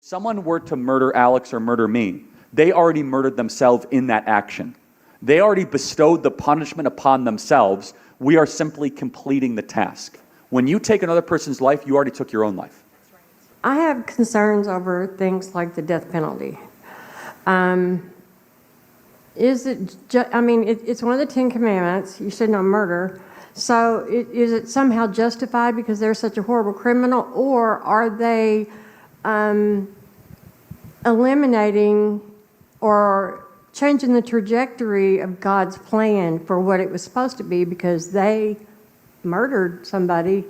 Someone were to murder Alex or murder me, they already murdered themselves in that action. They already bestowed the punishment upon themselves. We are simply completing the task. When you take another person's life, you already took your own life. I have concerns over things like the death penalty. It's one of the 10 Commandments. You said no murder. So is it somehow justified because they're such a horrible criminal, or are they eliminating or changing the trajectory of God's plan for what it was supposed to be because they murdered somebody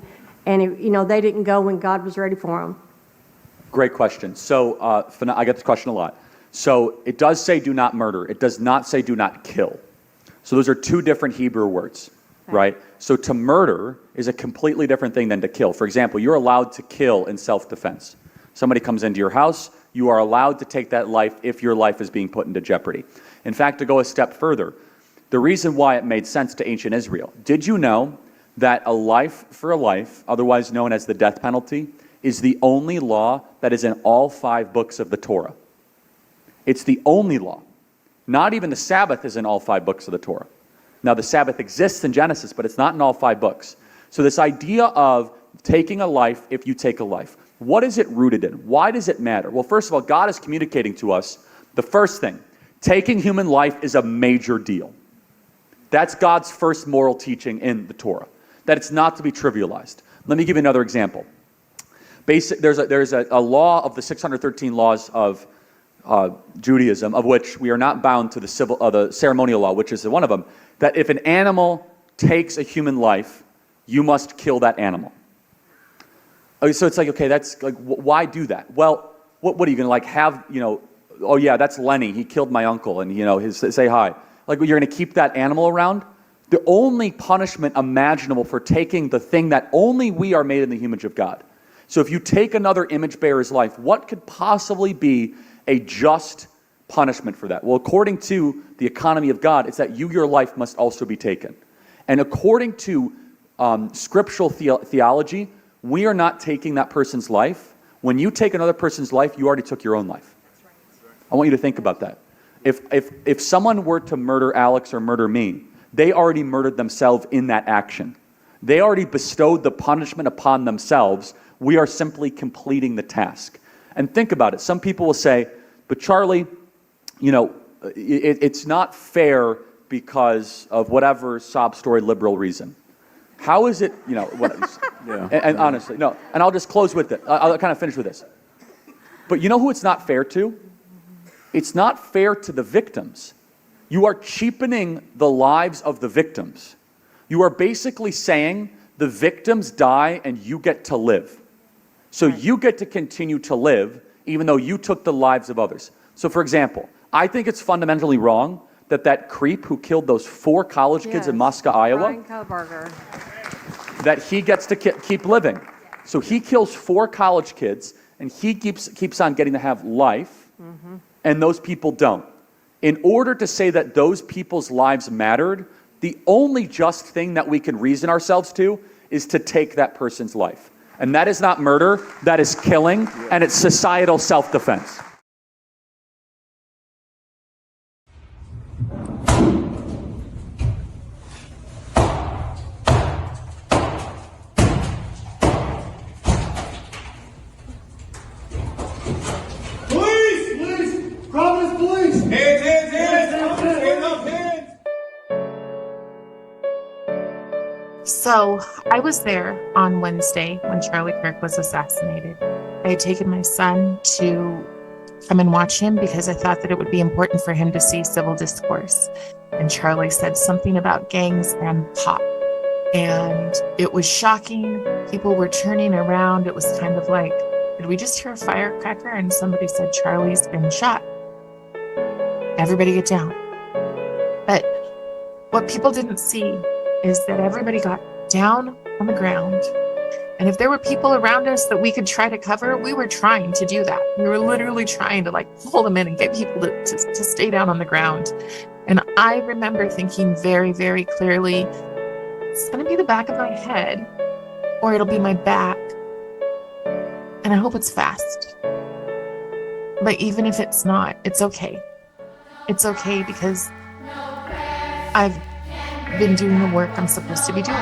and they didn't go when God was ready for them? Great question. So I get this question a lot. So it does say do not murder. It does not say do not kill. So those are two different Hebrew words, right? So to murder is a completely different thing than to kill. For example, you're allowed to kill in self-defense. Somebody comes into your house, you are allowed to take that life if your life is being put into jeopardy. In fact, to go a step further, the reason why it made sense to ancient Israel, did you know that a life for a life, otherwise known as the death penalty, is the only law that is in all 5 books of the Torah? It's the only law. Not even the Sabbath is in all 5 books of the Torah. Now, the Sabbath exists in Genesis, but it's not in all 5 books. So this idea of taking a life if you take a life, what is it rooted in? Why does it matter? Well, first of all, God is communicating to us the first thing. Taking human life is a major deal. That's God's first moral teaching in the Torah, that it's not to be trivialized. Let me give you another example. There's a law of the 613 laws of Judaism, of which we are not bound to the ceremonial law, which is one of them, that if an animal takes a human life, you must kill that animal. So it's like, okay, that's like, why do that? Well, what are you going to have, oh yeah, that's Lenny, he killed my uncle, and say hi. Like, you're going to keep that animal around? The only punishment imaginable for taking the thing that only we are made in the image of God. So if you take another image bearer's life, what could possibly be a just punishment for that? Well, according to the economy of God, it's that your life must also be taken. And according to scriptural theology, we are not taking that person's life. When you take another person's life, you already took your own life. I want you to think about that. If someone were to murder Alex or murder me, they already murdered themselves in that action. They already bestowed the punishment upon themselves. We are simply completing the task. And think about it. Some people will say, but Charlie, it's not fair because of whatever sob story liberal reason. How is it, and honestly, no, and I'll just close with it. I'll kind of finish with this. But you know who it's not fair to? It's not fair to the victims. You are cheapening the lives of the victims. You are basically saying the victims die and you get to live. So you get to continue to live even though you took the lives of others. So for example, I think it's fundamentally wrong that creep who killed those 4 college kids in Moscow, Iowa, that he gets to keep living. So he kills 4 college kids, and he keeps on getting to have life, and those people don't. In order to say that those people's lives mattered, the only just thing that we can reason ourselves to is to take that person's life. And that is not murder, that is killing, and it's societal self-defense. So I was there on Wednesday when Charlie Kirk was assassinated. I had taken my son to come and watch him because I thought that it would be important for him to see civil discourse. And Charlie said something about gangs and pop. And it was shocking. People were turning around. It was kind of like, did we just hear a firecracker? And somebody said, Charlie's been shot. Everybody get down. But what people didn't see is that everybody got down on the ground. And if there were people around us that we could try to cover, we were trying to do that. We were literally trying to pull them in and get people to stay down on the ground. And I remember thinking very, very clearly, it's going to be the back of my head or it'll be my back. And I hope it's fast. But even if it's not, it's okay. It's okay because I've been doing the work I'm supposed to be doing.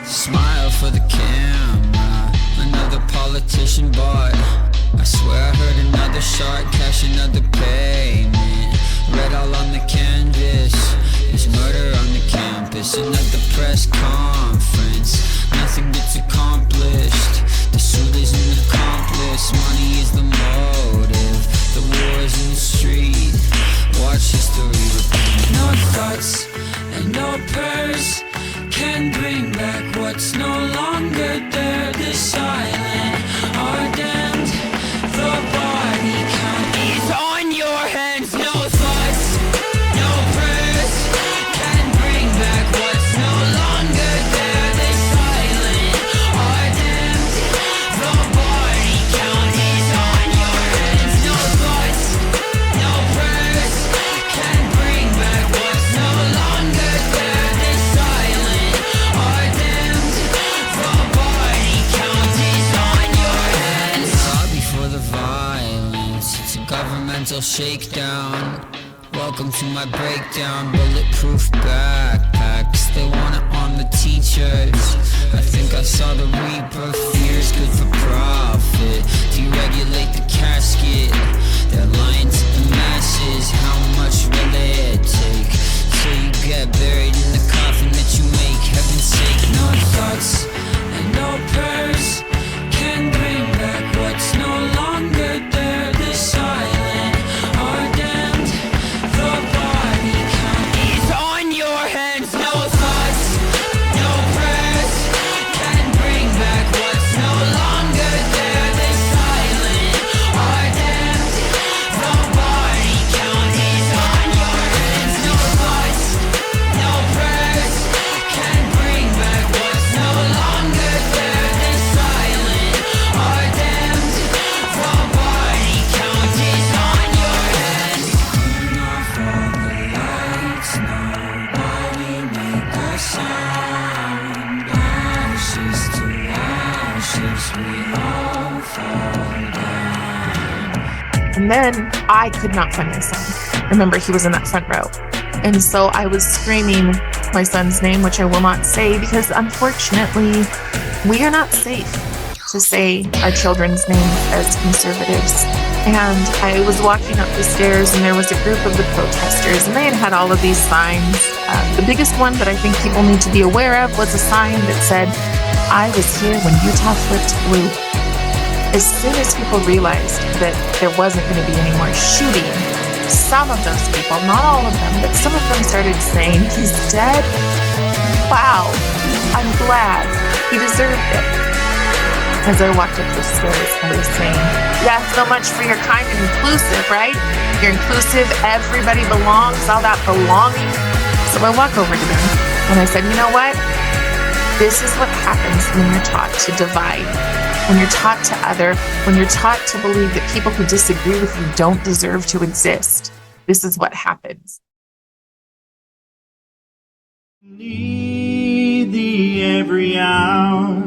Smile for the camera, another politician bought. I swear I heard another shot, cash another payment. Red all on the canvas, there's murder on the campus. Another press conference, nothing gets accomplished. The suit isn't an accomplice, money is the motive. The war's in the street, watch history repeat. No thoughts and no prayers can bring back what's no longer there. The silent are damned, the body count is on your hands. No thoughts, no prayers can bring back what's no longer there. The silent are damned, the body count is on your hands. No thoughts, no prayers can bring back what's no longer there. The silent are damned, the body count is on your hands. Sorry for the violence, it's a governmental shakedown. Welcome to my breakdown, bulletproof backpacks. They want it on the teachers. I think I saw the reaper, fears good for profit. Deregulate the casket, they're lying to the masses. How much will it take till you get buried in the coffin that you make? Heaven's sake, no thoughts and no prayers can bring back what's no longer there. The silent are damned, the body count is on your hands. No thoughts, no prayers can bring back what's no longer there. The silent are damned, the body count is on your hands. No thoughts, no prayers can bring back what's no longer there. The silent are damned, the body count is on your hands. Turn off all the lights, nobody make a sound. Ashes to ashes, we all fall down. And then I could not find my son. Remember, he was in that front row. And so I was screaming my son's name, which I will not say because unfortunately, we are not safe to say our children's names as conservatives. And I was walking up the stairs and there was a group of the protesters and they had all of these signs. The biggest one that I think people need to be aware of was a sign that said, "I was here when Utah flipped blue." As soon as people realized that there wasn't going to be any more shooting, some of those people, not all of them, but some of them started saying, "He's dead? Wow, I'm glad. He deserved it." As I walked up the stairs, I was saying, "Yeah, so much for your kind and inclusive, right? You're inclusive, everybody belongs, all that belonging." So I walk over to them and I said, "You know what? This is what happens when you're taught to divide, when you're taught to other, when you're taught to believe that people who disagree with you don't deserve to exist. This is what happens." Need thee every hour,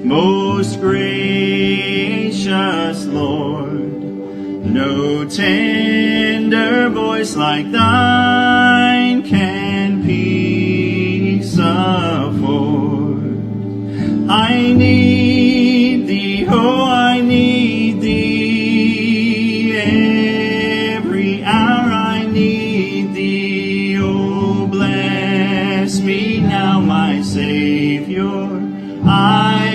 most gracious Lord. No tender voice like thine can peace afford. I need thee, oh, I need thee. Every hour I need thee. Oh, bless me now, my Savior. I